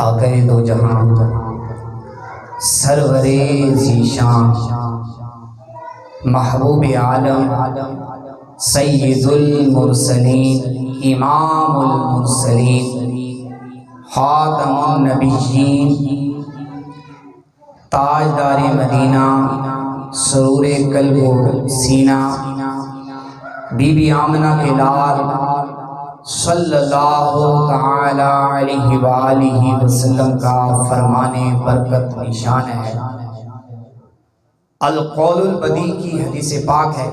آقا دو جہاں سرور ذیشان محبوب عالم سید المرسلین امام المرسلین خاتم النبیین تاجدار مدینہ سرور قلب و سینہ بی بی آمنہ کے لال صلی اللہ تعالی علیہ وآلہ وسلم کا فرمان برکت نشان ہے۔ القول البدی کی حدیث پاک ہے،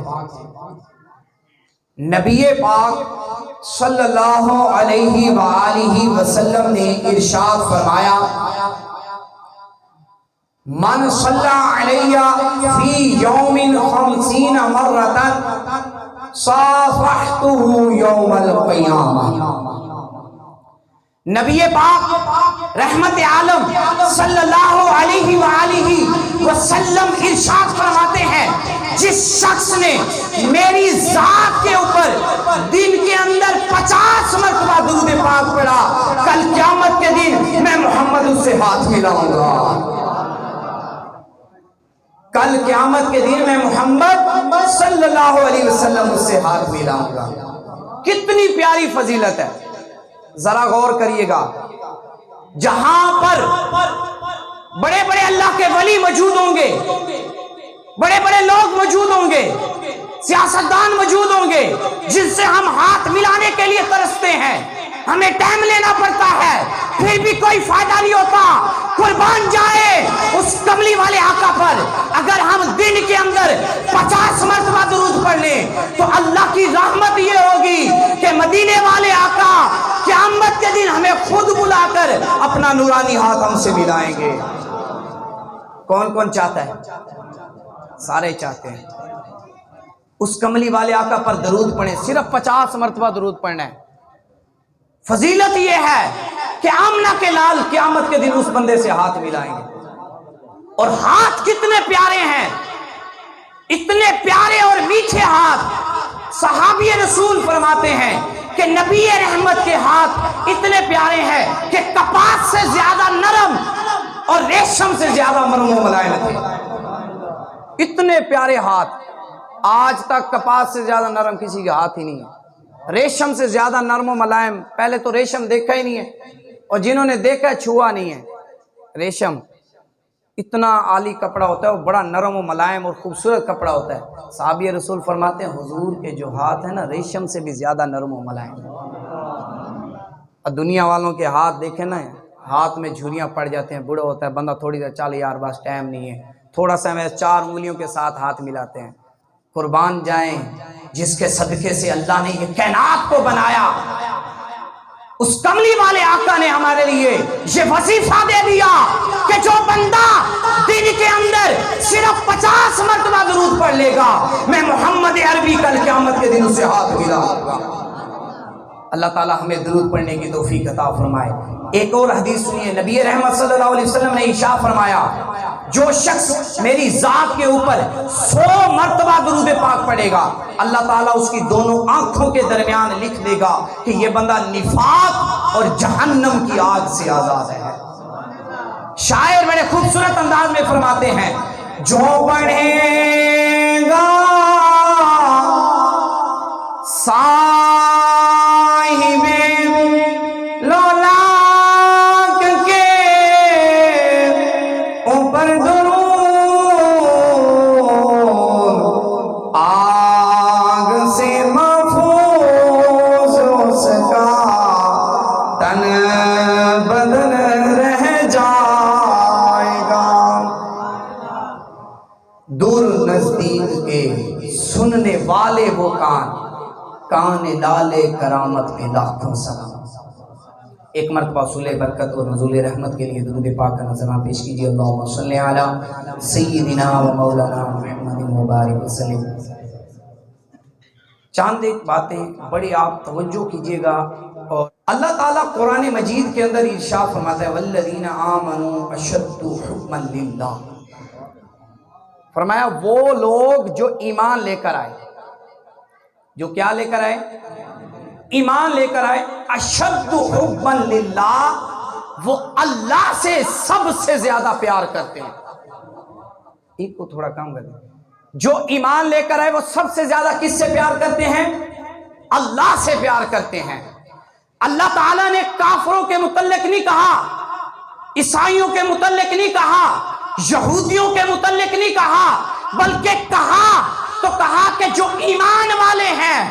نبی پاک صلی اللہ علیہ وآلہ وسلم نے ارشاد فرمایا، من صلی علیہ فی یوم 50 مرتن صافحتہ یوم القیامہ۔ نبی پاک رحمت عالم صلی اللہ علیہ وآلہ وسلم ارشاد فرماتے ہیں، جس شخص نے میری ذات کے اوپر دن کے اندر 50 مرتبہ درود پاک پڑھا، کل قیامت کے دن میں محمد اس سے ہاتھ ملاؤں گا۔ کل قیامت کے دن میں محمد صلی اللہ علیہ وسلم اس سے ہاتھ ملاؤں گا۔ کتنی پیاری فضیلت ہے، ذرا غور کریے گا۔ جہاں پر بڑے بڑے اللہ کے ولی موجود ہوں گے، بڑے بڑے لوگ موجود ہوں گے، سیاستدان موجود ہوں گے، جن سے ہم ہاتھ ملانے کے لیے ترستے ہیں، ہمیں ٹائم لینا پڑتا ہے، پھر بھی کوئی فائدہ نہیں ہوتا۔ قربان جائے اس کملی والے آقا پر اگر ہم دن کے اندر 50 مرتبہ درود پڑھ لیں تو اللہ کی رحمت یہ ہوگی کہ مدینے والے آقا قیامت کے دن ہمیں خود بلا کر اپنا نورانی ہاتھ ہم سے ملائیں گے۔ کون کون چاہتا ہے؟ سارے چاہتے ہیں۔ اس کملی والے آقا پر درود پڑھیں، صرف 50 مرتبہ درود پڑھنا ہے۔ فضیلت یہ ہے کہ آمنہ کے لال قیامت کے دن اس بندے سے ہاتھ ملائیں گے۔ اور ہاتھ کتنے پیارے ہیں، اتنے پیارے اور میٹھے ہاتھ۔ صحابی رسول فرماتے ہیں کہ نبی رحمت کے ہاتھ اتنے پیارے ہیں کہ کپاس سے زیادہ نرم اور ریشم سے زیادہ نرم و ملائم تھے۔ اتنے پیارے ہاتھ، آج تک کپاس سے زیادہ نرم کسی کے ہاتھ ہی نہیں ہے، ریشم سے زیادہ نرم و ملائم۔ پہلے تو ریشم دیکھا ہی نہیں ہے، اور جنہوں نے دیکھا چھوا نہیں ہے۔ ریشم اتنا عالی کپڑا ہوتا ہے، وہ بڑا نرم و ملائم اور خوبصورت کپڑا ہوتا ہے۔ صحابی رسول فرماتے ہیں حضور کے جو ہاتھ ہیں نا، ریشم سے بھی زیادہ نرم و ملائم ہے۔ اور دنیا والوں کے ہاتھ دیکھیں نا، ہاتھ میں جھریاں پڑ جاتے ہیں، بڑا ہوتا ہے بندہ، تھوڑی دیر چل یار بس ٹائم نہیں ہے، تھوڑا سا میں 4 انگلیوں کے ساتھ ہاتھ ملاتے ہیں۔ قربان جائیں جس کے صدقے سے اللہ نے یہ کائنات کو بنایا، اس کملی والے آقا نے ہمارے لیے یہ وظیفہ دے دیا کہ جو بندہ دن کے اندر صرف 50 مرتبہ درود پڑھ لے گا، میں محمد عربی کل قیامت کے دن اسے ہاتھ ملاؤں گا۔ اللہ تعالی ہمیں درود پڑھنے کی توفیق عطا فرمائے۔ ایک اور حدیث سنیے، نبی رحمت صلی اللہ علیہ وسلم نے ارشاد فرمایا، جو شخص میری ذات کے اوپر 100 مرتبہ درود پاک پڑھے گا، اللہ تعالیٰ اس کی دونوں آنکھوں کے درمیان لکھ دے گا کہ یہ بندہ نفاق اور جہنم کی آگ سے آزاد ہے۔ شاعر بڑے خوبصورت انداز میں فرماتے ہیں، جو پڑھے گا صاحب لولاک کے اوپر درود، آگ سے محفوظ اس کا تن بدن رہ جائے گا۔ دور نزدیک کے سننے والے وہ کان لالے کرامت میں لاکھوں سلام۔ ایک مرتبہ حصول برکت اور نزول رحمت کے لیے درود پاک کا نذرانہ پیش کیجیے۔ اللہم صلی علی سیدنا و مولانا محمد مبارک وسلم۔ چاند ایک باتیں بڑی آپ توجہ کیجیے گا، اور اللہ تعالیٰ قرآن مجید کے اندر ارشاد فرماتا ہے والذین آمنوا اشد حبا للہ۔ فرمایا وہ لوگ جو ایمان لے کر آئے، جو کیا لے کر آئے؟ ایمان لے کر آئے، اشد حبا للہ، وہ اللہ سے سب سے زیادہ پیار کرتے ہیں. ایک کو تھوڑا کام کر دیں. جو ایمان لے کر آئے وہ سب سے زیادہ کس سے پیار کرتے ہیں؟ اللہ سے پیار کرتے ہیں. اللہ تعالیٰ نے کافروں کے متعلق نہیں کہا, عیسائیوں کے متعلق نہیں کہا, یہودیوں کے متعلق نہیں کہا, بلکہ کہا کہ جو ایمان والے ہیں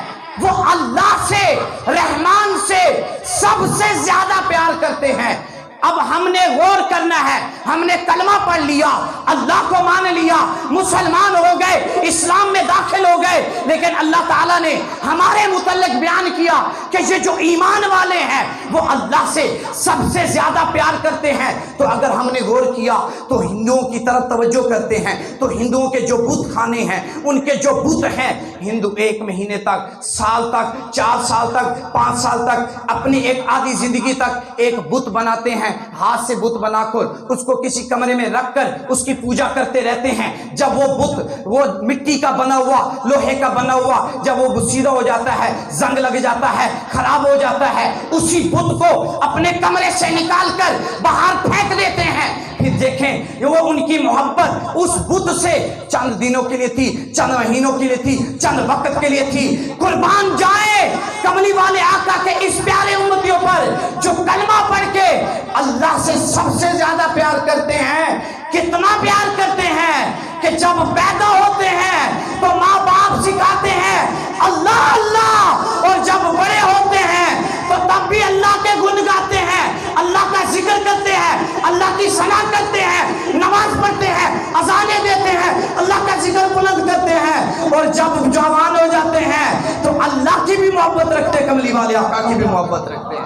وہ اللہ سے, رحمان سے سب سے زیادہ پیار کرتے ہیں. اب ہم نے غور کرنا ہے. ہم نے کلمہ پڑھ لیا, اللہ کو مان لیا, مسلمان ہو گئے, اسلام میں داخل ہو گئے, لیکن اللہ تعالیٰ نے ہمارے متعلق بیان کیا کہ یہ جو ایمان والے ہیں وہ اللہ سے سب سے زیادہ پیار کرتے ہیں. تو اگر ہم نے غور کیا تو ہندوؤں کی طرف توجہ کرتے ہیں تو ہندوؤں کے جو بت خانے ہیں, ان کے جو بت ہیں, ہندو 1 مہینے تک, سال تک, 4 سال تک, 5 سال تک, اپنی ایک آدھی زندگی تک ایک بت بناتے ہیں. ہاتھ سے بت بنا کر اس کو کسی کمرے میں رکھ کر اس کی پوجا کرتے رہتے ہیں. جب وہ بت, وہ مٹی کا بنا ہوا, لوہے کا بنا ہوا, جب وہ سیدھا ہو جاتا ہے, زنگ لگ جاتا ہے, خراب ہو جاتا ہے, اسی بت کو اپنے کمرے سے نکال کر باہر پھینک دیتے ہیں. پھر دیکھیں وہ ان کی محبت اس بت سے چند دنوں کے لیے تھی, چند مہینوں کے لیے تھی, چند وقت کے لیے تھی. قربان جائے کملی والے آقا کے اس پیارے امتیوں پر جو کلمہ پڑھ کے اللہ سے سب سے زیادہ پیار کرتے ہیں. کتنا پیار کرتے ہیں کہ جب پیدا ہوتے ہیں تو ماں باپ سکھاتے ہیں اللہ اللہ, اور جب بڑے ہوتے ہیں تو تب بھی اللہ کے گن گاتے ہیں, اللہ کا ذکر کرتے ہیں, اللہ کی ثنا کرتے ہیں, نماز پڑھتے ہیں, اذانیں دیتے ہیں, اللہ کا ذکر بلند کرتے ہیں. اور جب جوان ہو جاتے ہیں تو اللہ کی بھی محبت رکھتے ہیں, کملی والے آقا کی بھی محبت رکھتے ہیں.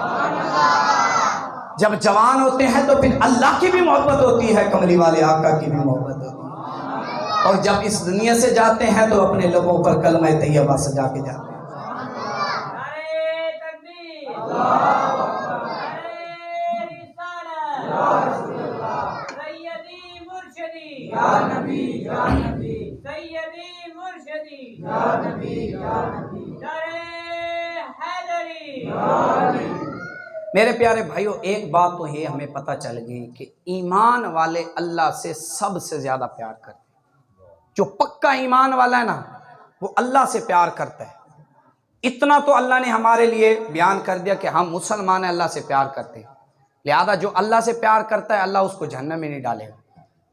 جب جوان ہوتے ہیں تو پھر اللہ کی بھی محبت ہوتی ہے, کملی والے آقا کی بھی محبت ہوتی ہے. اور جب اس دنیا سے جاتے ہیں تو اپنے لبوں پر کلمہ طیبہ سجا کے جاتے ہیں. میرے پیارے بھائیوں, ایک بات تو یہ ہمیں پتہ چل گئی کہ ایمان والے اللہ سے سب سے زیادہ پیار کرتے ہیں. جو پکا ایمان والا ہے نا وہ اللہ سے پیار کرتا ہے. اتنا تو اللہ نے ہمارے لیے بیان کر دیا کہ ہم مسلمان ہیں, اللہ سے پیار کرتے ہیں, لہذا جو اللہ سے پیار کرتا ہے اللہ اس کو جہنم میں نہیں ڈالے گا.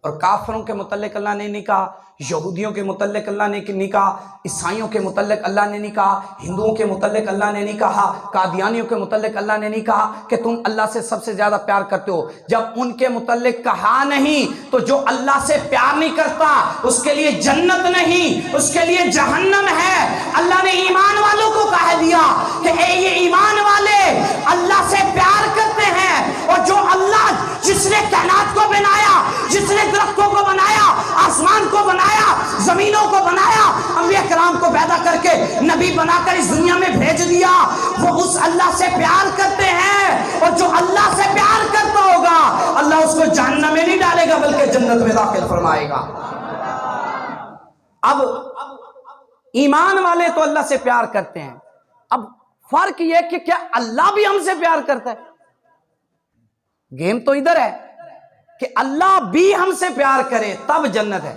اور کافروں کے متعلق اللہ نے نہیں کہا, یہودیوں کے متعلق اللہ نے نہیں کہا, عیسائیوں کے متعلق اللہ نے نہیں کہا, ہندوؤں کے متعلق اللہ نے نہیں کہا, قادیانیوں کے متعلق اللہ نے نہیں کہا کہ تم اللہ سے سب سے زیادہ پیار کرتے ہو. جب ان کے متعلق کہا نہیں تو جو اللہ سے پیار نہیں کرتا اس کے لیے جنت نہیں, اس کے لیے جہنم ہے. اللہ نے ایمان والوں کو کہہ دیا کہ اے یہ ایمان والے اللہ سے پیار کرتے ہیں, اور جو اللہ جس نے کائنات کو بنایا, جس نے درختوں کو بنایا, آسمان کو بنایا, زمینوں کو بنایا, انبیاء کرام کو پیدا کر کے نبی بنا کر اس دنیا میں بھیج دیا, وہ اس اللہ سے پیار کرتے ہیں. اور جو اللہ سے پیار کرتا ہوگا اللہ اس کو جہنم میں نہیں ڈالے گا بلکہ جنت میں داخل فرمائے گا. اب ایمان والے تو اللہ سے پیار کرتے ہیں. اب فرق یہ کہ کیا اللہ بھی ہم سے پیار کرتا ہے؟ گیم تو ادھر ہے کہ اللہ بھی ہم سے پیار کرے تب جنت ہے,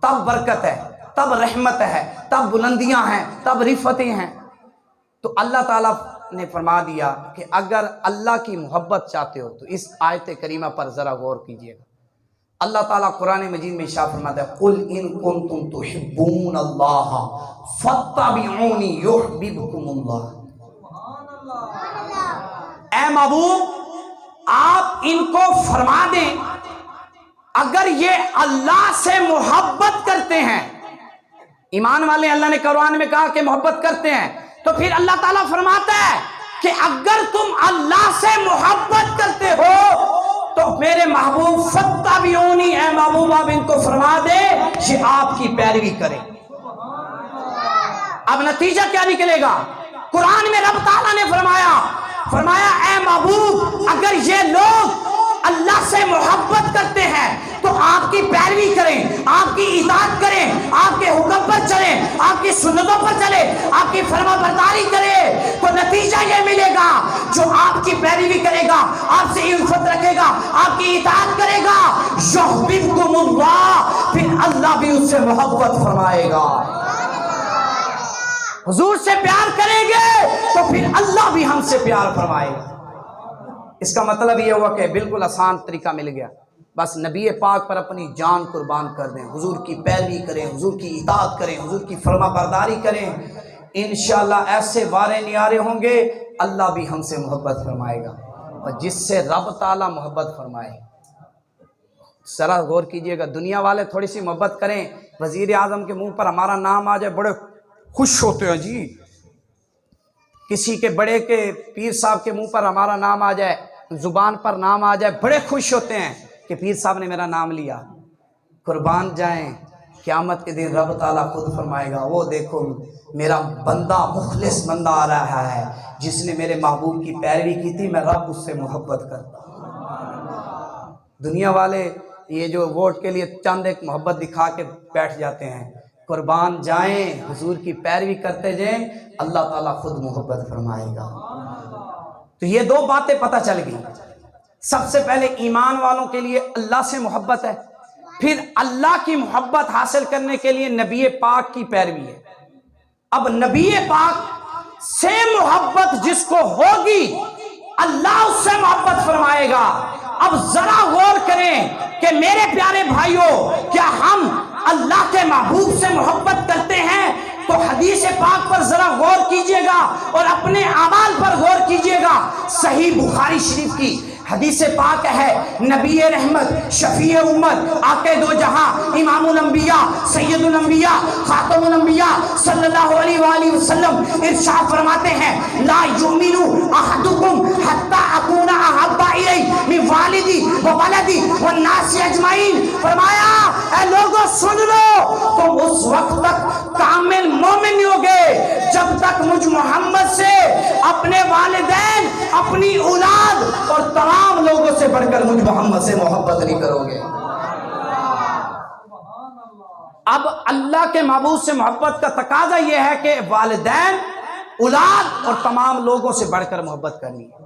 تب برکت ہے, تب رحمت ہے, تب بلندیاں ہیں, تب رفتیں ہیں. تو اللہ تعالیٰ نے فرما دیا کہ اگر اللہ کی محبت چاہتے ہو تو اس آیت کریمہ پر ذرا غور کیجئے گا. اللہ تعالیٰ قرآن مجید میں ارشاد فرماتا ہے قل ان کنتم تحبون اللہ فاتبعونی یحببکم اللہ. اے محبوب آپ ان کو فرما دیں اگر یہ اللہ سے محبت کرتے ہیں, ایمان والے اللہ نے قرآن میں کہا کہ محبت کرتے ہیں, تو پھر اللہ تعالیٰ فرماتا ہے کہ اگر تم اللہ سے محبت کرتے ہو تو میرے محبوب فاتبعونی, اے محبوب آپ ان کو فرما دے یہ آپ کی پیروی کریں. اب نتیجہ کیا نکلے گا؟ قرآن میں رب تعالیٰ نے فرمایا اے محبوب اگر یہ لوگ اللہ سے محبت کرتے ہیں تو آپ کی پیروی کریں، آپ کی اطاعت کریں، آپ کے حکم پر چلیں، آپ کی سنتوں پر چلیں، آپ کی فرما برداری کریں، تو نتیجہ یہ ملے گا جو آپ کی پیروی کرے گا، آپ سے الفت رکھے گا، آپ کی اطاعت کرے گا، یحببکم اللہ، پھر اللہ بھی اس سے محبت فرمائے گا۔ حضور سے پیار کریں گے تو پھر اللہ بھی ہم سے پیار فرمائے گا۔ اس کا مطلب یہ ہوا کہ بالکل آسان طریقہ مل گیا، بس نبی پاک پر اپنی جان قربان کر دیں، حضور کی پیروی کریں، حضور کی اطاعت کریں، حضور کی فرما برداری کریں، انشاءاللہ ایسے وارے نیارے ہوں گے، اللہ بھی ہم سے محبت فرمائے گا، اور جس سے رب تعالیٰ محبت فرمائے۔ ذرا غور کیجئے گا، دنیا والے تھوڑی سی محبت کریں، وزیر اعظم کے منہ پر ہمارا نام آ جائے بڑے خوش ہوتے ہیں جی، کسی کے بڑے کے پیر صاحب کے منہ پر ہمارا نام آ جائے، زبان پر نام آ جائے، بڑے خوش ہوتے ہیں کہ پیر صاحب نے میرا نام لیا۔ قربان جائیں، قیامت کے دن رب تعالیٰ خود فرمائے گا، وہ دیکھو میرا بندہ، مخلص بندہ آ رہا ہے جس نے میرے محبوب کی پیروی کی تھی، میں رب اس سے محبت کرتا ہوں۔ دنیا والے یہ جو ووٹ کے لیے چند ایک محبت دکھا کے بیٹھ جاتے ہیں، قربان جائیں، حضور کی پیروی کرتے جائیں، اللہ تعالیٰ خود محبت فرمائے گا۔ تو یہ دو باتیں پتہ چل گئی، سب سے پہلے ایمان والوں کے لیے اللہ سے محبت ہے، پھر اللہ کی محبت حاصل کرنے کے لیے نبی پاک کی پیروی ہے۔ اب نبی پاک سے محبت جس کو ہوگی اللہ اس سے محبت فرمائے گا۔ اب ذرا غور کریں کہ میرے پیارے بھائیوں، کیا ہم اللہ کے محبوب سے محبت کرتے ہیں؟ تو حدیث پاک پر ذرا غور کیجئے گا اور اپنے اعمال پر غور کیجئے گا۔ صحیح بخاری شریف کی حدیث پاک ہے، نبی رحمت، شفیع امت، آقا دو جہاں، امام الانبیاء، سید الانبیاء، خاتم الانبیاء صلی اللہ علیہ وآلہ وسلم ارشاد فرماتے ہیں، لا یؤمن احدکم حتی اکون احب الیہ من والدی وولدی والناس اجمعین۔ فرمایا اے لوگوں سن لو، تم اس وقت تک کامل مومن نہیں ہوگے جب تک مجھ محمد سے اپنے والدین، اپنی اولاد اور تمام لوگوں سے بڑھ کر مجھ محمد سے محبت نہیں کرو گے۔ اب اللہ کے محبوب سے محبت کا تقاضا یہ ہے کہ والدین، اولاد اور تمام لوگوں سے بڑھ کر محبت کرنی ہے۔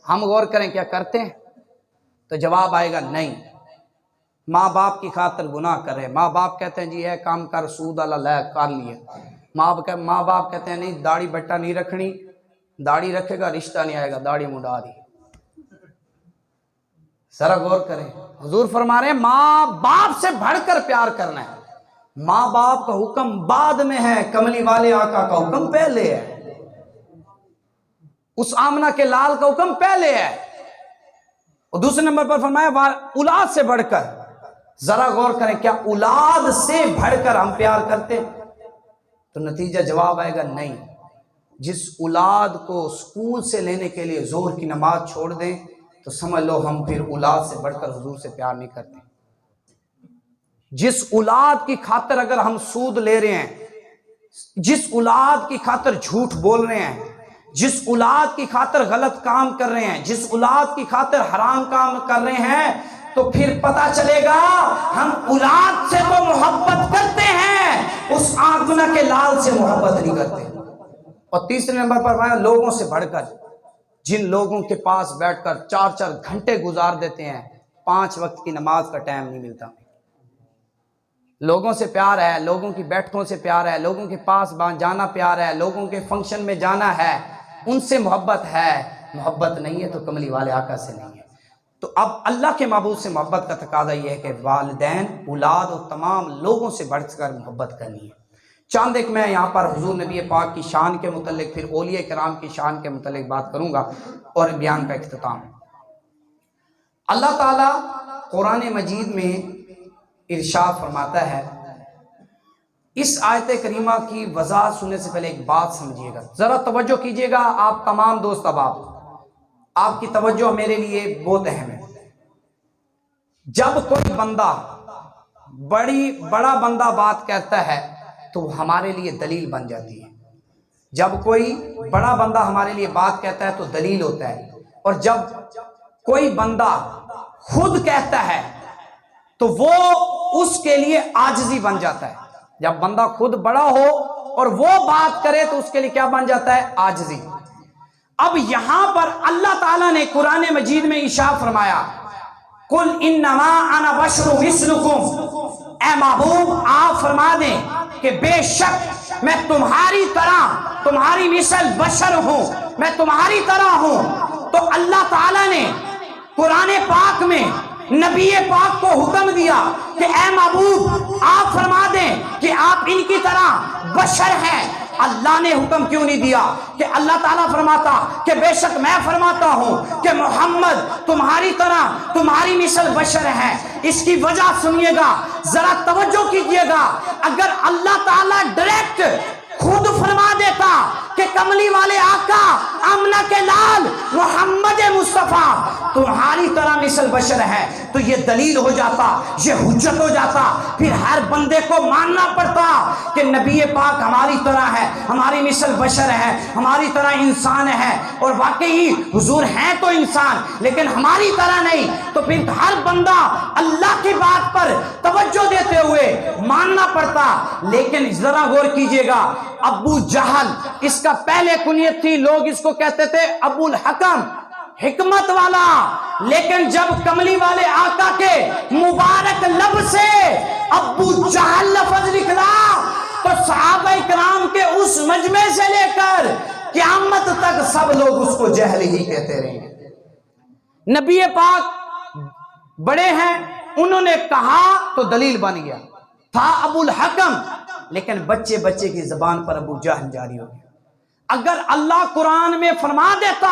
ہم غور کریں کیا کرتے ہیں؟ تو جواب آئے گا نہیں۔ ماں باپ کی خاطر گناہ کر رہے، ماں باپ کہتے ہیں جی ہے کام کر، سود اللہ لے کر لیے، ماں باپ کہتے ہیں نہیں داڑھی بٹا نہیں رکھنی، داڑھی رکھے گا رشتہ نہیں آئے گا، داڑھی منڈا دی۔ ذرا غور کریں، حضور فرما رہے ہیں ماں باپ سے بڑھ کر پیار کرنا ہے۔ ماں باپ کا حکم بعد میں ہے، کملی والے آقا کا حکم پہلے ہے، اس آمنہ کے لال کا حکم پہلے ہے، اور دوسرے نمبر پر فرمایا اولاد سے بڑھ کر۔ ذرا غور کریں، کیا اولاد سے بڑھ کر ہم پیار کرتے؟ تو نتیجہ جواب آئے گا نہیں۔ جس اولاد کو سکول سے لینے کے لیے ظہر کی نماز چھوڑ دیں تو سمجھ لو ہم پھر اولاد سے بڑھ کر حضور سے پیار نہیں کرتے۔ جس اولاد کی خاطر اگر ہم سود لے رہے ہیں، جس اولاد کی خاطر جھوٹ بول رہے ہیں، جس اولاد کی خاطر غلط کام کر رہے ہیں، جس اولاد کی خاطر حرام کام کر رہے ہیں، تو پھر پتا چلے گا ہم اولاد سے تو محبت کرتے ہیں، اس آنگنہ کے لال سے محبت نہیں کرتے۔ اور تیسرے نمبر پر فرمایا لوگوں سے بڑھ کر، جن لوگوں کے پاس بیٹھ کر 4 گھنٹے گزار دیتے ہیں، 5 وقت کی نماز کا ٹائم نہیں ملتا۔ لوگوں سے پیار ہے، لوگوں کی بیٹھکوں سے پیار ہے، لوگوں کے پاس جانا پیار ہے، لوگوں کے فنکشن میں جانا ہے، ان سے محبت ہے۔ محبت نہیں ہے تو کملی والے آقا سے نہیں ہے۔ تو اب اللہ کے محبوب سے محبت کا تقاضا یہ ہے کہ والدین، اولاد اور تمام لوگوں سے بڑھ کر محبت کرنی ہے۔ چاند ایک میں یہاں پر حضور نبی پاک کی شان کے متعلق، پھر اولیاء کرام کی شان کے متعلق بات کروں گا اور بیان کا اختتام۔ اللہ تعالیٰ قرآن مجید میں ارشاد فرماتا ہے، اس آیت کریمہ کی وضاحت سننے سے پہلے ایک بات سمجھیے گا، ذرا توجہ کیجیے گا آپ تمام دوست احباب، آپ کی توجہ میرے لیے بہت اہم ہے۔ جب کوئی بندہ بڑا بندہ بات کہتا ہے تو وہ ہمارے لیے دلیل بن جاتی ہے۔ جب کوئی بڑا بندہ ہمارے لیے بات کہتا ہے تو دلیل ہوتا ہے، اور جب کوئی بندہ خود کہتا ہے تو وہ اس کے لیے عاجزی بن جاتا ہے. جب بندہ خود بڑا ہو اور وہ بات کرے تو اس کے لیے کیا بن جاتا ہے؟ عاجزی. اب یہاں پر اللہ تعالیٰ نے قرآن مجید میں ارشاد فرمایا قل انما انا بشر مثلکم، اے محبوب آپ فرما دیں کہ بے شک میں تمہاری طرح، تمہاری مثل بشر ہوں، میں تمہاری طرح ہوں. تو اللہ تعالیٰ نے قرآن پاک میں نبی پاک کو حکم دیا کہ اے محبوب آپ فرما دیں کہ آپ ان کی طرح بشر ہیں. اللہ نے حکم کیوں نہیں دیا کہ اللہ تعالیٰ فرماتا کہ بے شک میں فرماتا ہوں کہ محمد تمہاری طرح، تمہاری مثل بشر ہے؟ اس کی وجہ سنیے گا، ذرا توجہ کیجئے گا. اگر اللہ تعالیٰ ڈائریکٹ خود فرما دیتا کہ کملی والے آقا آمنہ کے لال محمد مصطفیٰ تمہاری طرح مثل بشر ہے تو یہ دلیل ہو جاتا، یہ حجت ہو جاتا. پھر ہر بندے کو ماننا پڑتا کہ نبی پاک ہماری طرح ہے، ہماری مثل بشر ہے، ہماری طرح انسان ہے. اور واقعی حضور ہیں تو انسان لیکن ہماری طرح نہیں. تو پھر ہر بندہ اللہ کی بات پر توجہ دیتے ہوئے ماننا پڑتا. لیکن ذرا غور کیجئے گا، ابو جہل اس کا پہلے کنیت تھی، لوگ اس کو کہتے تھے ابو الحکم، حکمت والا. لیکن جب کملی والے آقا کے مبارک لب سے ابو جہل لفظ نکلا تو صحابہ کرام کے اس مجمع سے لے کر قیامت تک سب لوگ اس کو جہل ہی کہتے رہیں گے. نبی پاک بڑے ہیں، انہوں نے کہا تو دلیل بن گیا. تھا ابو الحکم لیکن بچے بچے کی زبان پر ابو جہل جاری ہو گیا. اگر اللہ قرآن میں فرما دیتا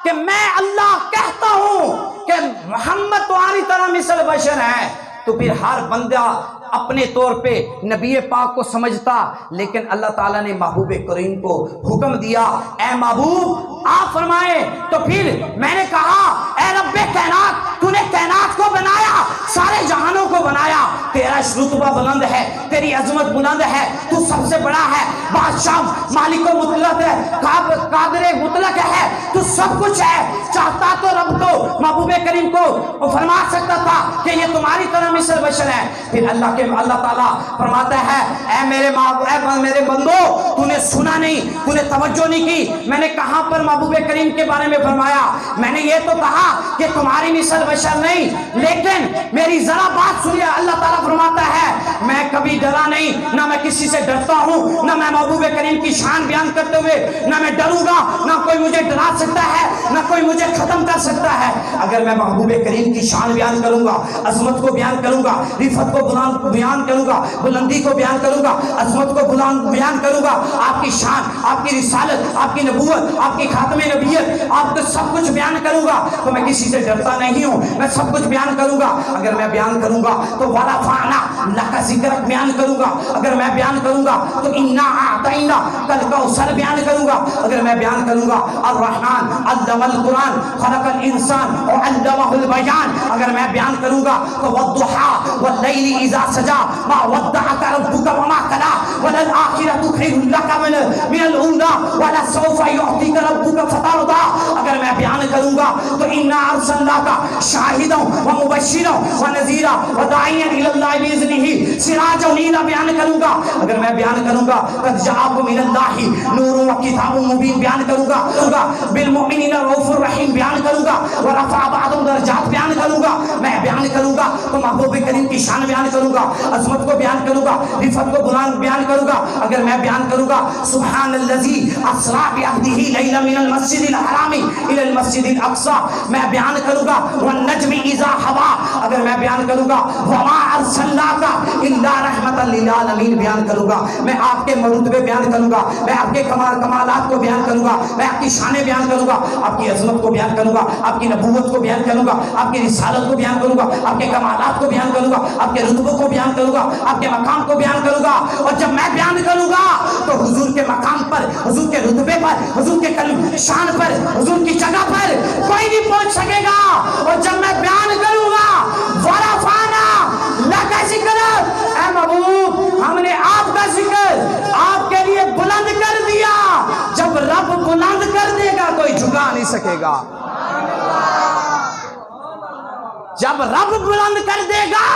کہ میں اللہ کہتا ہوں کہ محمد تمہاری طرح مثل بشر ہے تو پھر ہر بندہ اپنے طور پہ نبی پاک کو سمجھتا. لیکن اللہ تعالیٰ نے محبوب کریم کو حکم دیا اے محبوب آپ فرمائے. تو پھر میں نے کہا اے رب کائنات تو نے کائنات کو بنایا، سارے جہانوں کو بنایا، تیرا رتبہ بلند ہے، تیری عظمت بلند ہے، تو سب سے بڑا ہے، بادشاہ مالک و مطلق ہے، قادر مطلق ہے، تو سب کچھ ہے. چاہتا تو رب کو محبوب کریم کو فرما سکتا تھا کہ یہ تمہاری طرح مثل بشر ہے. پھر اللہ تعالیٰ فرماتا ہے اے میرے بندو تو نے سنا نہیں، تو نے توجہ نہیں کی. میں نے کہاں پر محبوب کریم کے بارے میں فرمایا؟ میں نے یہ تو کہا کہ تمہاری مثل بشر نہیں، لیکن میری ذرا بات سنیے. اللہ تعالیٰ فرماتا ہے میں کبھی ڈرا نہیں، نہ میں کسی سے ڈرتا ہوں، نہ میں محبوب کریم کی شان بیان کرتے ہوئے نہ میں ڈروں گا، نہ کوئی مجھے ڈرا سکتا ہے، نہ کوئی مجھے ختم کر سکتا ہے. اگر میں محبوب کریم کی شان بیان کروں گا، عظمت کو بیان کروں گا، رفعت کو بیان کروں گا، بلندی کو بیان کروں گا، عظمت کو بیان کروں گا، آپ کی شان، آپ کی رسالت، آپ کی نبوت، آپ کی خاتم نبیت، آپ کو سب کچھ بیان کروں گا تو میں کسی سے ڈرتا نہیں ہوں، میں سب کچھ بیان کروں گا. اگر میں بیان کروں گا تو والا فانا لکا ذکرک بیان کروں گا. اگر میں بیان کروں گا تو انا اعطینا کل کوثر بیان کروں گا. اگر میں بیان کروں گا الرحمن علم القرآن خلق الانسان وعلمہ البیان. اگر میں بیان کروں گا تو والضحى واللیل اذا سجا ما ودعك ربك وما قلى وللآخرة خیر لك من الاولى ولسوف يعطيك ربك فترضى. اگر میں بیان کروں گا تو انا ارسلناک شاہدا ومبشرا ونذیرا وداعیا الی اللہ باذنہ سراجا منیرا بیان کروں گا. اگر میں بیان کروں گا قد جاءکم من اللہ نور وکتاب مبین بیان کروں گا، بالمؤمنین رؤوف الرحیم بیان کروں گا، ورفع بعضهم درجات بیان کروں گا. میں بیان کروں گا تو محبوب کریم کی شان بیان کروں گا، عظمت کو بیان کروں گا، رفعت کو بیان کروں گا. اگر میں بیان کروں گا سبحان الذی اسری بعبدہ لیلا من المسجد الحرام الى المسجد الاقصى، میں بیان کروں گا والنجم اذا ہوا. اگر میں بیان کروں گا وما ارسلناک الا رحمتا للعالمین بیان کروں گا. میں آپ کے مرتبے بیان کروں گا، میں آپ کے کمالات کو بیان کروں گا، میں آپ کی شانیں بیان کروں گا، آپ کی عظمت کو بیان کروں گا، آپ کی نبوت کو بیان کروں گا، آپ کی رسالت کو بیان کروں گا، آپ کے کمالات کو بیان کروں گا، آپ کے رتبوں کو بیان کروں گا، آپ کے مقام کو بیان کروں گا. اور جب میں بیان کروں گا تو حضور کے مقام پر، حضور کے رتبے پر، حضور کے شان پر، حضور کی جگہ پر کوئی نہیں پہنچ سکے گا. اور جب میں بیان کروں گا ورفعنا لک ذکرک، اے محبوب ہم نے آپ کا ذکر آپ کے لیے بلند کر دیا. جب رب بلند کر دے گا کوئی جھکا نہیں سکے گا. جب رب بلند کر دے گا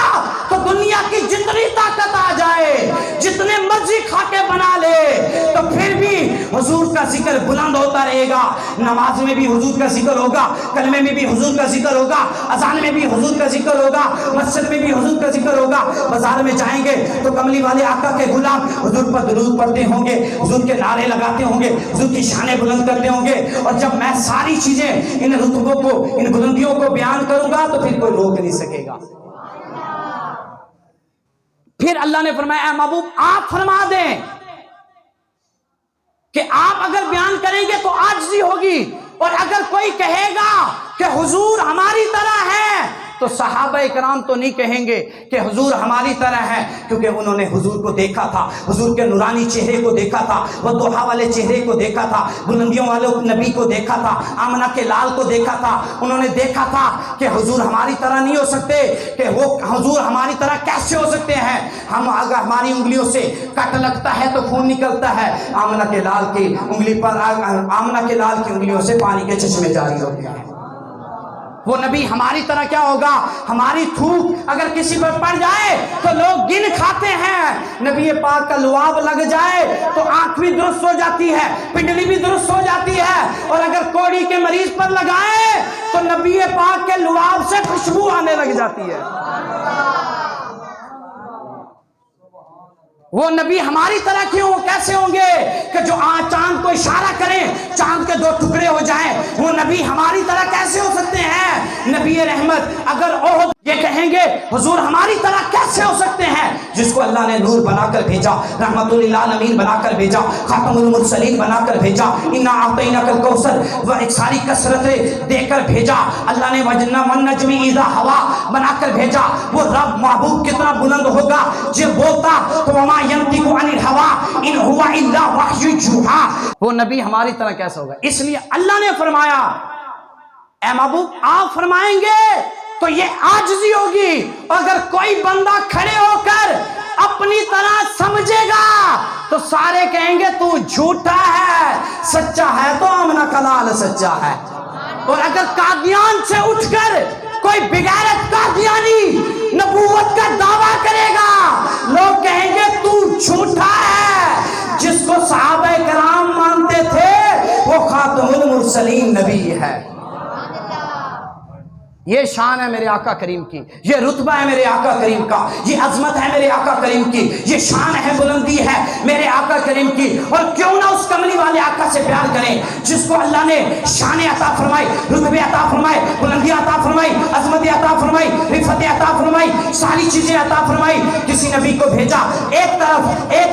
تو دنیا کی جتنی طاقت آ جائے، جتنے مرضی کھاتے بنا لے، تو پھر بھی حضور کا ذکر بلند ہوتا رہے گا۔ نماز میں بھی حضور کا ذکر ہوگا، کلمے میں بھی حضور کا ذکر ہوگا، اذان میں بھی حضور کا ذکر ہوگا، مسجد میں بھی حضور کا ذکر ہوگا۔ بازار میں جائیں گے تو کملی والے آقا کے غلام حضور پر درود پڑھتے ہوں گے، حضور کے نعرے لگاتے ہوں گے، حضور کی شانیں بلند کرتے ہوں گے۔ اور جب میں ساری چیزیں ان رتبوں کو، ان بلندیوں کو بیان کروں گا تو پھر کوئی روک نہیں سکے گا۔ پھر اللہ نے فرمایا اے محبوب آپ فرما دیں کہ آپ اگر بیان کریں گے تو عاجزی ہوگی، اور اگر کوئی کہے گا کہ حضور ہماری طرح ہے تو صحابہ اکرام تو نہیں کہیں گے کہ حضور ہماری طرح ہے، کیونکہ انہوں نے حضور کو دیکھا تھا، حضور کے نورانی چہرے کو دیکھا تھا، وہ دوحہ والے چہرے کو دیکھا تھا، بلندیوں والے نبی کو دیکھا تھا، آمنہ کے لال کو دیکھا تھا۔ انہوں نے دیکھا تھا کہ حضور ہماری طرح نہیں ہو سکتے، کہ وہ حضور ہماری طرح کیسے ہو سکتے ہیں؟ ہم اگر ہماری انگلیوں سے کٹ لگتا ہے تو خون نکلتا ہے، آمنہ کے لال کی انگلی پر، آمنہ کے لال کی انگلیوں سے پانی کے چشمے جاری ہوتے ہیں۔ وہ نبی ہماری طرح کیا ہوگا؟ ہماری تھوک اگر کسی پر پڑ جائے تو لوگ گن کھاتے ہیں، نبی پاک کا لعاب لگ جائے تو آنکھ بھی درست ہو جاتی ہے، پنڈلی بھی درست ہو جاتی ہے، اور اگر کوڑی کے مریض پر لگائے تو نبی پاک کے لعاب سے خوشبو آنے لگ جاتی ہے۔ وہ نبی ہماری طرح کیوں، کیسے ہوں گے کہ جو چاند کو اشارہ کریں چاند کے 2 ٹکڑے ہو جائیں؟ وہ نبی ہماری طرح کیسے ہو سکتے ہیں؟ نبی رحمت اگر احد یہ کہیں گے حضور ہماری طرح کیسے ہو سکتے ہیں؟ جس کو اللہ نے نور بنا کر بھیجا، رحمت للعالمین بنا کر بھیجا، خاتم المرسلین بنا کر بھیجا، انا اعطیناک الکوثر، وہ ایک ساری کثرتیں دے کر بھیجا، اللہ نے والنجم اذا ہوا بنا کر بھیجا۔ وہ رب محبوب کتنا بلند ہوگا، جو بولتا تو وما ينطق عن الهوى ان هو الا وحی یوحی، وہ نبی ہماری طرح کیسا ہوگا؟ اس لیے اللہ نے فرمایا اے محبوب آپ فرمائیں گے تو یہ عاجزی ہوگی، اگر کوئی بندہ کھڑے ہو کر اپنی طرح سمجھے گا تو سارے کہیں گے تو جھوٹا ہے، سچا ہے تو آمنہ کا لال سچا ہے۔ اور اگر قادیان سے اٹھ کر کوئی بغیرت قادیانی نبوت کا دعویٰ کرے گا، لوگ کہیں گے تو جھوٹا ہے۔ جس کو صحابہ کرام مانتے تھے وہ خاتم المرسلین نبی ہے۔ یہ شان ہے میرے آقا کریم کی، یہ رتبہ ہے میرے آقا کریم کا، یہ عظمت ہے میرے آقا کریم کی، یہ شان ہے، بلندی ہے میرے آقا کریم کی۔ اور کیوں نہ اس کملی والے آقا سے پیار کریں جس کو اللہ نے شان عطا فرمائی، رتبے عطا فرمائے، بلندی عطا فرمائی، عظمت عطا فرمائی، رفعت عطا فرمائی، ساری چیزیں عطا فرمائی۔ کسی نبی کو بھیجا ایک طرف، ایک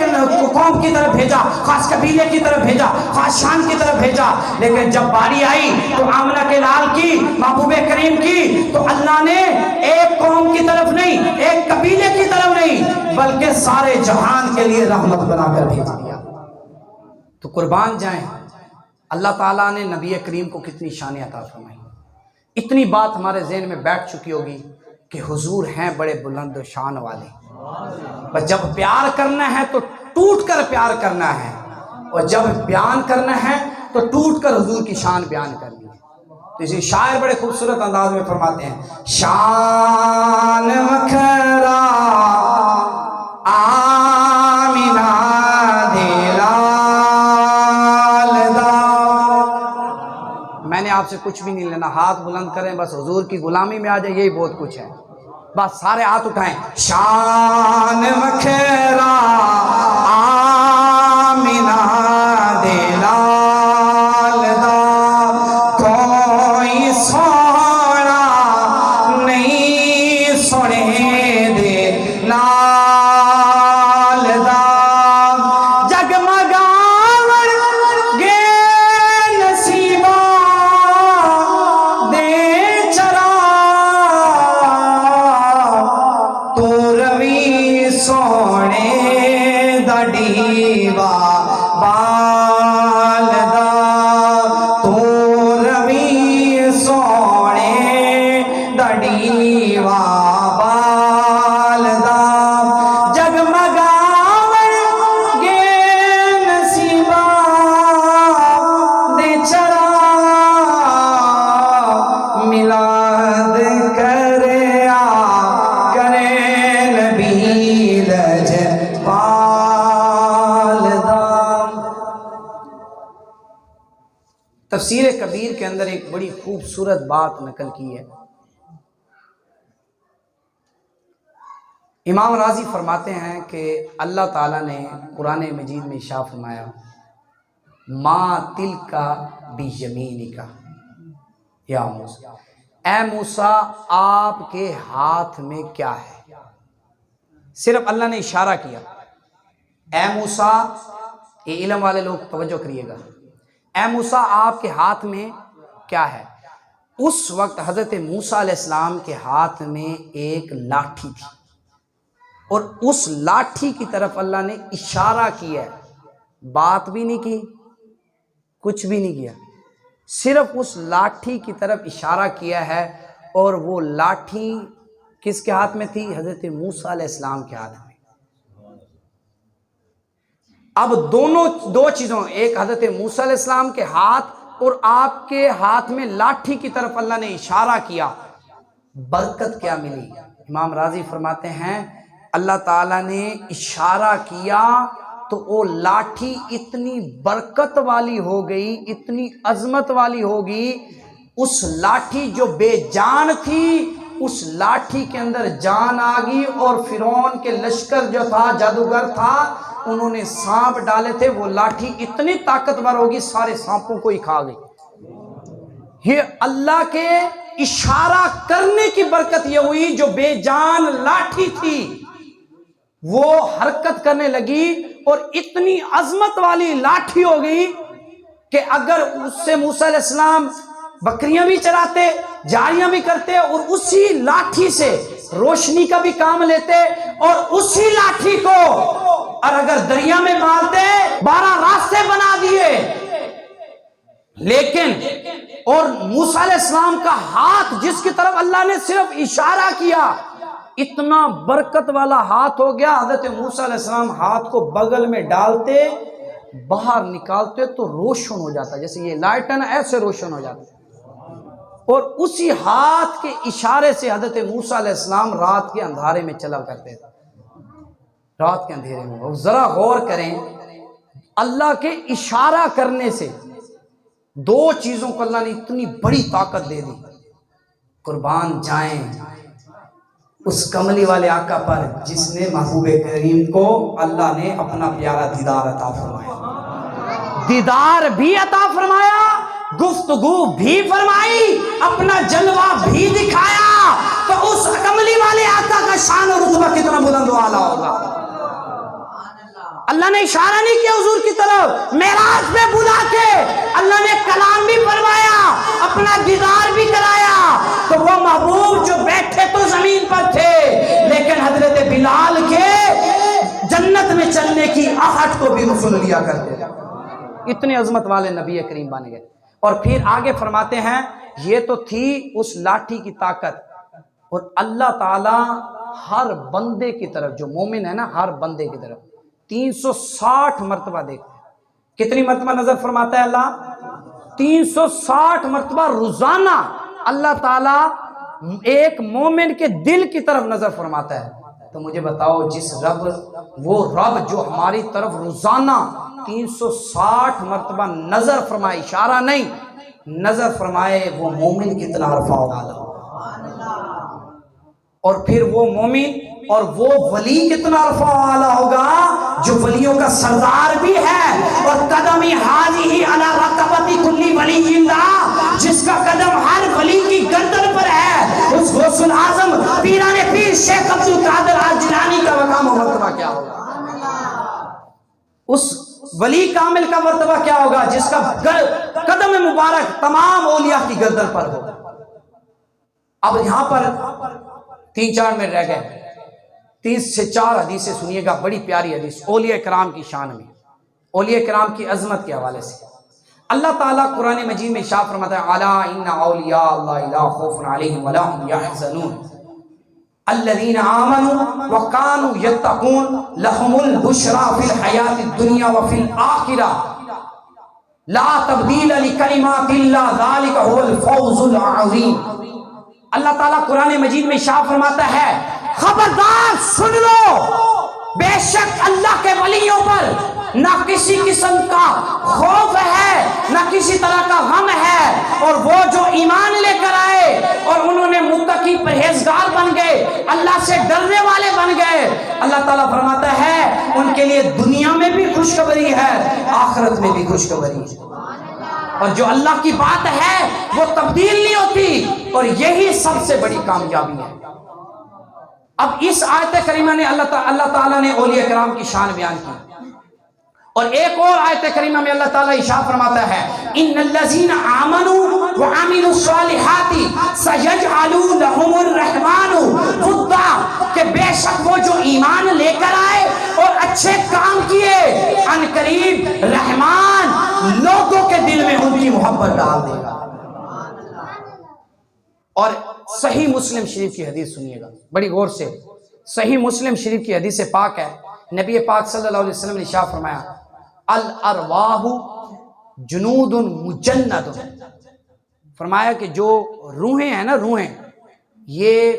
قوم کی طرف بھیجا، خاص قبیلے کی طرف بھیجا، خاص شان کی طرف بھیجا، لیکن جب باری آئی تو آمنہ کے لال کی، محبوب کریم کی، تو اللہ نے ایک قوم کی طرف نہیں، ایک قبیلے کی طرف نہیں، بلکہ سارے جہان کے لیے رحمت بنا کر بھیج دیا۔ تو قربان جائیں، اللہ تعالیٰ نے نبی کریم کو کتنی شان عطا فرمائی۔ اتنی بات ہمارے ذہن میں بیٹھ چکی ہوگی کہ حضور ہیں بڑے بلند و شان والے، پر جب پیار کرنا ہے تو ٹوٹ کر پیار کرنا ہے، اور جب بیان کرنا ہے تو ٹوٹ کر حضور کی شان بیان کرنی ہے۔ تو اسی شاعر بڑے خوبصورت انداز میں فرماتے ہیں شان مکھرا آمینہ دلال دا۔ میں نے آپ سے کچھ بھی نہیں لینا، ہاتھ بلند کریں بس حضور کی غلامی میں آ جائیں، یہی بہت کچھ ہے، بس سارے ہاتھ اٹھائیں۔ شان مکھرا آمینہ دلال دا، کوئی سونا نہیں سونے دے نال دا، جگمگاون گے نصیبہ دے چرا، تو روی سونے دا تفسیر کبیر کے اندر ایک بڑی خوبصورت بات نقل کی ہے. امام راضی فرماتے ہیں کہ اللہ تعالیٰ نے قرآن مجید میں ارشاد فرمایا ما تلکا بیمینک یا موسیٰ، اے موسیٰ آپ کے ہاتھ میں کیا ہے. صرف اللہ نے اشارہ کیا، اے موسیٰ، یہ علم والے لوگ توجہ کریے گا، اے موسیٰ آپ کے ہاتھ میں کیا ہے. اس وقت حضرت موسیٰ علیہ السلام کے ہاتھ میں ایک لاٹھی تھی، اور اس لاٹھی کی طرف اللہ نے اشارہ کیا ہے، بات بھی نہیں کی، کچھ بھی نہیں کیا، صرف اس لاٹھی کی طرف اشارہ کیا ہے. اور وہ لاٹھی کس کے ہاتھ میں تھی؟ حضرت موسیٰ علیہ السلام کے ہاتھ میں. اب دو چیزوں، ایک حضرت موسیٰ علیہ السلام کے ہاتھ اور آپ کے ہاتھ میں لاٹھی کی طرف اللہ نے اشارہ کیا. برکت کیا ملی؟ امام راضی فرماتے ہیں اللہ تعالیٰ نے اشارہ کیا تو وہ لاٹھی اتنی برکت والی ہو گئی، اتنی عظمت والی ہوگی. اس لاٹھی جو بے جان تھی، اس لاٹھی کے اندر جان آ گئی. اور فرعون کے لشکر جو تھا، جادوگر تھا، انہوں نے سانپ ڈالے تھے، وہ لاٹھی اتنی طاقتور ہوگی سارے سانپوں کو ہی کھا گئی. یہ اللہ کے اشارہ کرنے کی برکت یہ ہوئی، جو بے جان لاٹھی تھی وہ حرکت کرنے لگی اور اتنی عظمت والی لاٹھی ہو گئی کہ اگر اس سے موسیٰ علیہ السلام بکریاں بھی چراتے، جاریاں بھی کرتے، اور اسی لاٹھی سے روشنی کا بھی کام لیتے، اور اسی لاٹھی کو اور اگر دریا میں ڈالتے 12 راستے بنا دیے. لیکن اور موسیٰ علیہ السلام کا ہاتھ جس کی طرف اللہ نے صرف اشارہ کیا، اتنا برکت والا ہاتھ ہو گیا. حضرت موسیٰ علیہ السلام ہاتھ کو بغل میں ڈالتے، باہر نکالتے تو روشن ہو جاتا، جیسے یہ لائٹ ہے نا، ایسے روشن ہو جاتا. اور اسی ہاتھ کے اشارے سے حضرت موسیٰ علیہ السلام رات کے اندھارے میں چلا کرتے تھے، رات کے اندھیرے میں. ذرا غور کریں، اللہ کے اشارہ کرنے سے دو چیزوں کو اللہ نے اتنی بڑی طاقت دے دی. قربان جائیں اس کملی والے آقا پر جس نے محبوب کریم کو اللہ نے اپنا پیارا دیدار عطا فرمایا، دیدار بھی عطا فرمایا، گفتگو بھی فرمائی، اپنا جلوہ بھی دکھایا. تو اس کملی والے آقا کا شان اور رتبہ کتنا بلند و اعلیٰ ہوگا. اللہ نے اشارہ نہیں کیا حضور کی طرف، معراج پہ بلا کے اللہ نے کلام بھی فرمایا، اپنا دیدار بھی کرایا. تو وہ محبوب جو بیٹھے تو زمین پر تھے، لیکن حضرت بلال کے جنت میں چلنے کی آہٹ کو بھی سن لیا کرتے تھے. اتنی عظمت والے نبی کریم بن گئے. اور پھر آگے فرماتے ہیں یہ تو تھی اس لاٹھی کی طاقت، اور اللہ تعالی ہر بندے کی طرف، جو مومن ہے نا، ہر بندے کی طرف 360 مرتبہ دیکھتے ہیں. کتنی مرتبہ نظر فرماتا ہے اللہ؟ 360 مرتبہ روزانہ اللہ تعالیٰ ایک مومن کے دل کی طرف نظر فرماتا ہے. تو مجھے بتاؤ، جس رب، وہ رب جو ہماری طرف روزانہ 360 مرتبہ نظر فرمائے، اشارہ نہیں، نظر فرمائے، وہ مومن کتنا رفع والا. اور پھر وہ مومن اور وہ ولی کتنا رفع والا ہوگا جو ولیوں کا سردار بھی ہے. اور قدمی حاضی علی رقبتی کلی ولی اللہ، جس کا قدم ہر ولی کی گردن پر ہے، اس غوث الاعظم پیران پیر شیخ عبد القادر الجیلانی کا مقام و مرتبہ کیا ہوگا؟ اس ولی کامل کا مرتبہ کیا ہوگا جس کا قدم مبارک تمام اولیاء کی گردن پر ہو. اب یہاں پر 3-4 منٹ رہ گئے. 3 سے 4 حدیثیں سنیے گا، بڑی پیاری حدیث اولیاء کرام کی شان میں، اولیاء کرام کی عظمت کے حوالے سے. اللہ تعالیٰ قرآن مجید میں ارشاد فرماتا ہے الا ان اولیاء اللہ لا خوف علیہم ولا هم يحزنون الذين آمنوا وكانوا يتقون لهم البشرى في الحیاة الدنیا وفي الآخرة لا تبدیل لکلمات اللہ ذلك هو الفوز العظیم. اللہ تعالیٰ قرآن مجید میں ارشاد فرماتا ہے خبردار سن لو، بے شک اللہ کے ولیوں پر نہ کسی قسم کا خوف ہے نہ کسی طرح کا غم ہے، اور وہ جو ایمان لے کر آئے اور انہوں نے متقی پرہیزگار بن گئے، اللہ سے ڈرنے والے بن گئے، اللہ تعالیٰ فرماتا ہے ان کے لیے دنیا میں بھی خوشخبری ہے، آخرت میں بھی خوشخبری ہے۔ اور جو اللہ کی بات ہے وہ تبدیل نہیں ہوتی، اور یہی سب سے بڑی کامیابی ہے۔ اب اس آیت کریمہ نے اللہ تعالیٰ نے اولیاء کرام کی شان بیان کی، اور ایک اور آیت کریمہ میں اللہ تعالیٰ ارشاد فرماتا ہے ان الذین آمنوا وعملوا الصالحات سیجعل لهم الرحمن ودا، کہ بے شک وہ جو ایمان لے کر آئے اور اچھے کام کیے، ان قریب رحمان لوگوں کے دل میں ان کی محبت ڈال دے گا۔ اور صحیح مسلم شریف کی حدیث سنیے گا بڑی غور سے، صحیح مسلم شریف کی حدیث پاک ہے، نبی پاک صلی اللہ علیہ وسلم نے ارشاد فرمایا الارواح جنود مجند، فرمایا کہ جو روحیں ہیں نا، روحیں یہ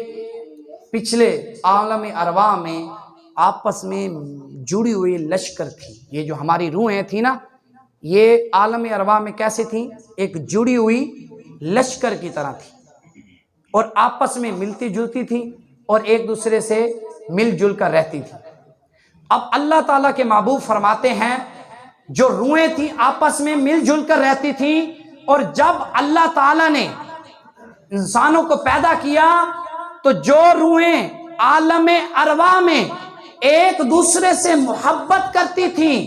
پچھلے عالم ارواح میں آپس میں جڑی ہوئی لشکر تھی۔ یہ جو ہماری روحیں تھی نا، یہ عالم ارواح میں کیسے تھیں؟ ایک جڑی ہوئی لشکر کی طرح تھی، اور آپس میں ملتی جلتی تھی اور ایک دوسرے سے مل جل کر رہتی تھی۔ اب اللہ تعالیٰ کے محبوب فرماتے ہیں جو روحیں تھیں آپس میں مل جل کر رہتی تھیں، اور جب اللہ تعالیٰ نے انسانوں کو پیدا کیا تو جو روحیں عالم ارواح میں ایک دوسرے سے محبت کرتی تھیں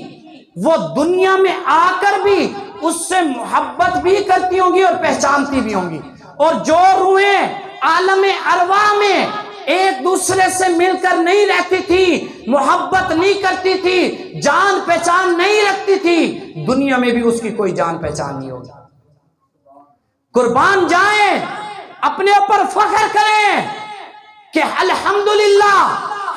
وہ دنیا میں آ کر بھی اس سے محبت بھی کرتی ہوں گی اور پہچانتی بھی ہوں گی، اور جو روحیں عالم ارواح میں ایک دوسرے سے مل کر نہیں رہتی تھی، محبت نہیں کرتی تھی، جان پہچان نہیں رکھتی تھی، دنیا میں بھی اس کی کوئی جان پہچان نہیں ہوگی۔ قربان جائیں، اپنے اوپر فخر کریں کہ الحمدللہ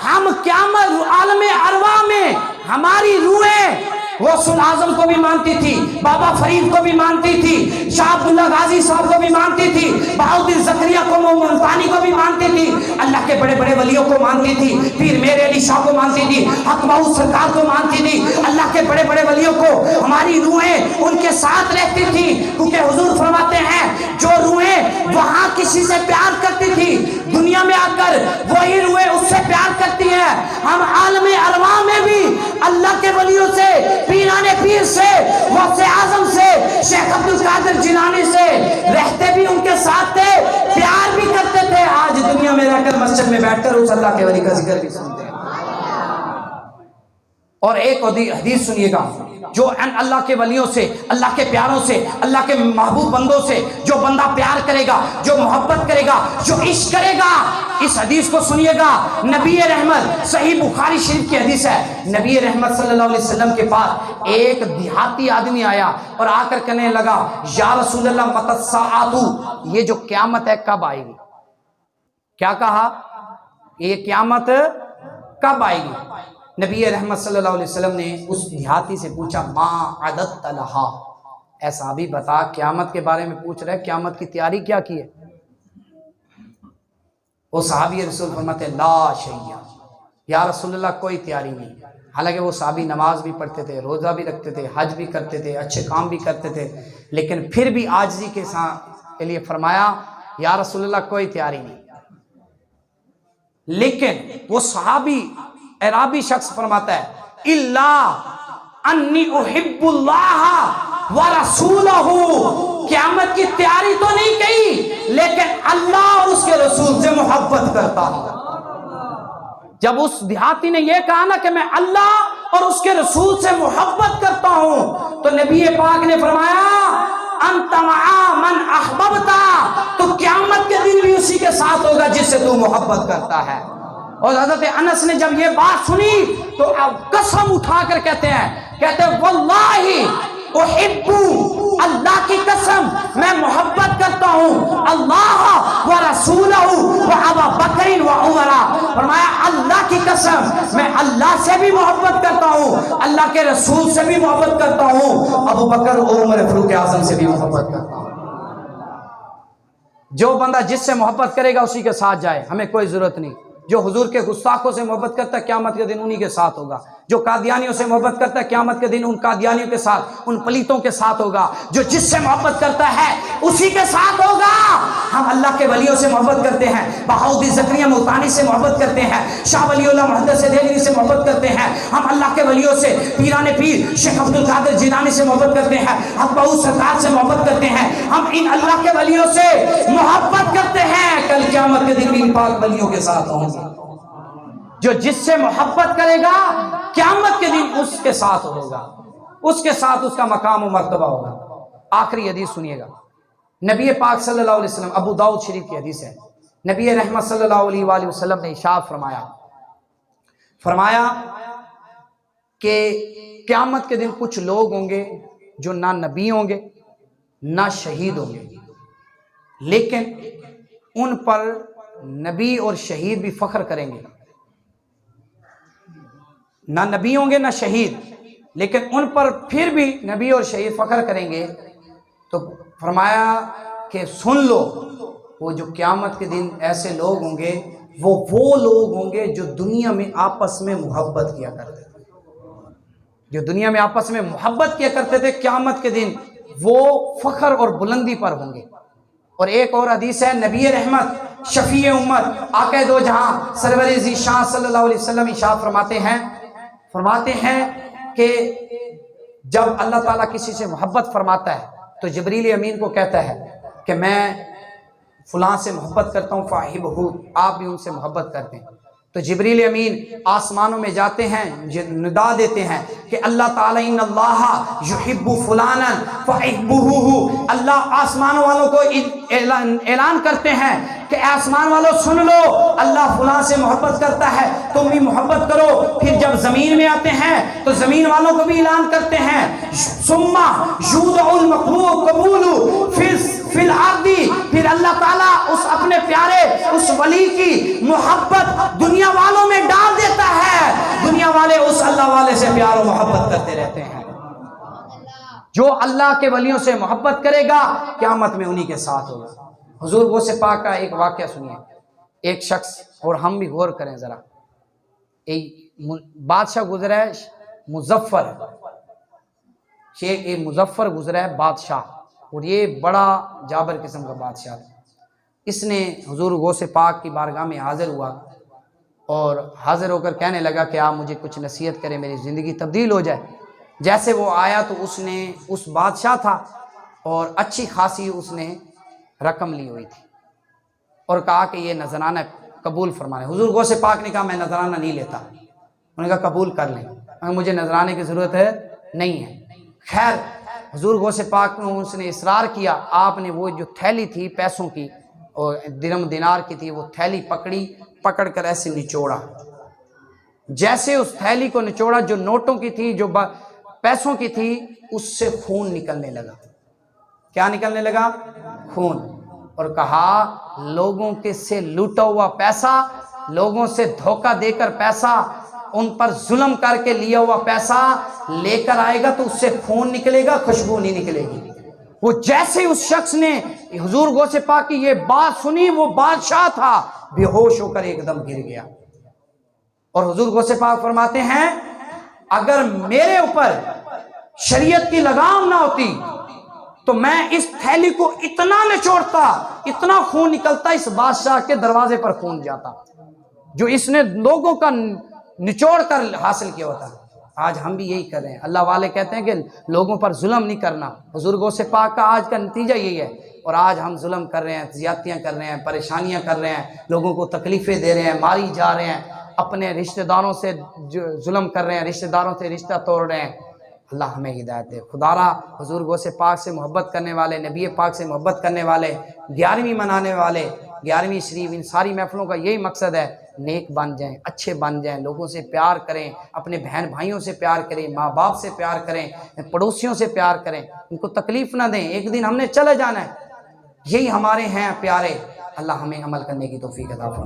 ہم قیامت عالم ارواح میں ہماری روحیں غوث اعظم کو بھی مانتی تھی، بابا فرید کو بھی مانتی تھی، شاہ عبداللہ غازی صاحب کو بھی مانتی تھی، بہاؤالدین زکریا کو ملتانی کو بھی مانتی تھی، اللہ کے بڑے بڑے ولیوں کو مانتی تھی، پیر میر علی شاہ کو مانتی تھی، حق بہو سرکار کو مانتی تھی، اللہ کے بڑے بڑے ولیوں کو ہماری روحیں ان کے ساتھ رہتی تھی، کیونکہ حضور فرماتے ہیں جو روحیں وہاں کسی سے پیار کرتی تھی دنیا میں آ کر وہی روحیں اس سے پیار کرتی ہیں۔ ہم عالم ارواح میں بھی اللہ کے ولیوں سے، پیران پیر سے، غوث اعظم سے، شیخ عبدالقادر جیلانی سے رہتے بھی ان کے ساتھ تھے، پیار بھی کرتے تھے، آج دنیا میں رہ کر مسجد میں بیٹھ کر اس اللہ کے ولی کا ذکر بھی سنتے ہیں۔ اور ایک حدیث سنیے گا، جو اللہ کے ولیوں سے، اللہ کے پیاروں سے، اللہ کے محبوب بندوں سے جو بندہ پیار کرے گا، جو محبت کرے گا، جو عشق کرے گا، اس حدیث کو سنیے گا، نبی رحمت، صحیح بخاری شریف کی حدیث ہے، نبی رحمت صلی اللہ علیہ وسلم کے پاس ایک دیہاتی آدمی آیا اور آ کر کہنے لگا یا رسول اللہ متی الساعۃ، یہ جو قیامت ہے کب آئے گی؟ کیا کہا؟ یہ قیامت کب آئے گی؟ نبی رحمت صلی اللہ علیہ وسلم نے اس دیہاتی سے پوچھا ما عددت لہا، اے صحابی بتا، قیامت کے بارے میں پوچھ رہے، قیامت کی تیاری کیا کی ہے؟ وہ صحابی رسول فرماتے لا شیء، یا رسول اللہ کوئی تیاری نہیں۔ حالانکہ وہ صحابی نماز بھی پڑھتے تھے، روزہ بھی رکھتے تھے، حج بھی کرتے تھے، اچھے کام بھی کرتے تھے، لیکن پھر بھی عاجزی کے لیے فرمایا یا رسول اللہ کوئی تیاری نہیں۔ لیکن وہ صحابی اعرابی شخص فرماتا ہے الا انی احب اللہ ورسولہ، قیامت کی تیاری تو نہیں کی لیکن اللہ اور اس کے رسول سے محبت کرتا ہوں۔ جب اس دیہاتی نے یہ کہا نا کہ میں اللہ اور اس کے رسول سے محبت کرتا ہوں، تو نبی پاک نے فرمایا انت مع من احببتا، تو قیامت کے دن بھی اسی کے ساتھ ہوگا جس سے تو محبت کرتا ہے۔ اور حضرت انس نے جب یہ بات سنی تو قسم اٹھا کر کہتے ہیں واللہ احب، اللہ کی قسم میں محبت کرتا ہوں اللہ ورسولہ وابا بکر وعمر، فرمایا اللہ کی قسم میں اللہ سے بھی محبت کرتا ہوں، اللہ کے رسول سے بھی محبت کرتا ہوں، ابو بکر اور عمر فاروق اعظم سے بھی محبت کرتا ہوں۔ جو بندہ جس سے محبت کرے گا اسی کے ساتھ جائے، ہمیں کوئی ضرورت نہیں۔ جو حضور کے گستاخوں سے محبت کرتا ہے قیامت کے دن انہی کے ساتھ ہوگا، جو قادیانیوں سے محبت کرتا ہے قیامت کے دن ان قادیانیوں کے ساتھ، ان پلیتوں کے ساتھ ہوگا، جو جس سے محبت کرتا ہے اسی کے ساتھ ہوگا۔ ہم اللہ کے ولیوں سے محبت کرتے ہیں، بہاؤالدین زکریا ملتانی سے محبت کرتے ہیں، شاہ ولی اللہ محدث دہلوی سے محبت کرتے ہیں، ہم اللہ کے ولیوں سے پیران پیر شیخ عبد القادر جیلانی سے محبت کرتے ہیں، حق بہو سرکار سے محبت کرتے ہیں، ہم ان اللہ کے ولیوں سے محبت کرتے ہیں، کل قیامت کے دن بھی ان پاک ولیوں کے ساتھ ہوں گے۔ جو جس سے محبت کرے گا قیامت کے دن اس کے ساتھ ہوگا، اس کے ساتھ اس کا مقام و مرتبہ ہوگا۔ آخری حدیث سنیے گا، نبی پاک صلی اللہ علیہ وسلم، ابو داؤد شریف کی حدیث ہے، نبی رحمت صلی اللہ علیہ وآلہ وسلم نے ارشاد فرمایا کہ قیامت کے دن کچھ لوگ ہوں گے جو نہ نبی ہوں گے نہ شہید ہوں گے، لیکن ان پر نبی اور شہید بھی فخر کریں گے۔ نہ نبی ہوں گے نہ شہید، لیکن ان پر پھر بھی نبی اور شہید فخر کریں گے۔ تو فرمایا کہ سن لو، وہ جو قیامت کے دن ایسے لوگ ہوں گے وہ لوگ ہوں گے جو دنیا میں آپس میں محبت کیا کرتے تھے، جو دنیا میں آپس میں محبت کیا کرتے تھے، قیامت کے دن وہ فخر اور بلندی پر ہوں گے۔ اور ایک اور حدیث ہے، نبی رحمت شفیع امت آقا دو جہاں سرور ذیشان صلی اللہ علیہ وسلم ارشاد فرماتے ہیں کہ جب اللہ تعالیٰ کسی سے محبت فرماتا ہے تو جبریل امین کو کہتا ہے کہ میں فلاں سے محبت کرتا ہوں، فاحبہ، آپ بھی ان سے محبت کرتے ہیں۔ تو جبریل امین آسمانوں میں جاتے ہیں، ندا دیتے ہیں کہ اللہ تعالیٰ ان اللہ یحب فلانا فاحبہ، اللہ آسمان والوں کو اعلان کرتے ہیں کہ آسمان والوں سن لو، اللہ فلاں سے محبت کرتا ہے، تم بھی محبت کرو۔ پھر جب زمین میں آتے ہیں تو زمین والوں کو بھی اعلان کرتے ہیں، ثم یودع القبول فی الارض، پھر اللہ تعالیٰ اس اپنے پیارے اس ولی کی محبت دنیا والوں میں ڈال دیتا ہے، دنیا والے اس اللہ والے سے پیار و محبت کرتے رہتے ہیں۔ جو اللہ کے ولیوں سے محبت کرے گا قیامت میں انہی کے ساتھ ہوگا۔ حضور غوث پاک کا ایک واقعہ سنیے، ایک شخص، اور ہم بھی غور کریں ذرا، ایک بادشاہ گزرا ہے مظفر، شیخ مظفر گزرا ہے بادشاہ، اور یہ بڑا جابر قسم کا بادشاہ تھا۔ اس نے حضور غوث پاک کی بارگاہ میں حاضر ہوا اور حاضر ہو کر کہنے لگا کہ آپ مجھے کچھ نصیحت کریں، میری زندگی تبدیل ہو جائے۔ جیسے وہ آیا تو اس نے، اس بادشاہ تھا اور اچھی خاصی اس نے رقم لی ہوئی تھی، اور کہا کہ یہ نذرانہ قبول فرمانے۔ حضور غوث پاک نے کہا میں نذرانہ نہیں لیتا، انہوں نے کہا قبول کر لیں، مجھے نذرانے کی ضرورت ہے نہیں ہے۔ خیر حضور غوث پاک نے اس نے اصرار کیا، آپ نے وہ جو تھیلی تھی پیسوں کی اور درم دینار کی تھی، وہ تھیلی پکڑ کر ایسے نچوڑا۔ جیسے اس تھیلی کو نچوڑا، جو نوٹوں کی تھی، جو پیسوں کی تھی، اس سے خون نکلنے لگا۔ کیا نکلنے لگا؟ خون۔ اور کہا لوگوں کے سے لوٹا ہوا پیسہ، لوگوں سے دھوکہ دے کر پیسہ، ان پر ظلم کر کے لیا ہوا پیسہ لے کر آئے گا تو اس سے خون نکلے گا، خوشبو نہیں نکلے گی۔ وہ جیسے اس شخص نے حضور غوث پاک کی یہ بات سنی، وہ بادشاہ تھا، بے ہوش ہو کر ایک دم گر گیا۔ اور حضور غوث پاک فرماتے ہیں اگر میرے اوپر شریعت کی لگام نہ ہوتی تو میں اس تھیلی کو اتنا نچوڑتا، اتنا خون نکلتا، اس بادشاہ کے دروازے پر خون جاتا جو اس نے لوگوں کا نچوڑ کر حاصل کیا ہوتا۔ آج ہم بھی یہی کر رہے ہیں۔ اللہ والے کہتے ہیں کہ لوگوں پر ظلم نہیں کرنا، حضور غوث پاک کا آج کا نتیجہ یہی ہے، اور آج ہم ظلم کر رہے ہیں، زیادتیاں کر رہے ہیں، پریشانیاں کر رہے ہیں، لوگوں کو تکلیفیں دے رہے ہیں، ماری جا رہے ہیں، اپنے رشتہ داروں سے ظلم کر رہے ہیں، رشتہ داروں سے رشتہ توڑ رہے ہیں۔ اللہ ہمیں ہدایت دے۔ خدا را حضور غوث پاک سے محبت کرنے والے، نبی پاک سے محبت کرنے والے، 11ویں منانے والے، 11ویں شریف، ان ساری محفلوں کا یہی مقصد ہے، نیک بن جائیں، اچھے بن جائیں، لوگوں سے پیار کریں، اپنے بہن بھائیوں سے پیار کریں، ماں باپ سے پیار کریں، پڑوسیوں سے پیار کریں، ان کو تکلیف نہ دیں، ایک دن ہم نے چلے جانا ہے، یہی ہمارے ہیں پیارے۔ اللہ ہمیں عمل کرنے کی توفیق عطا فرمائے۔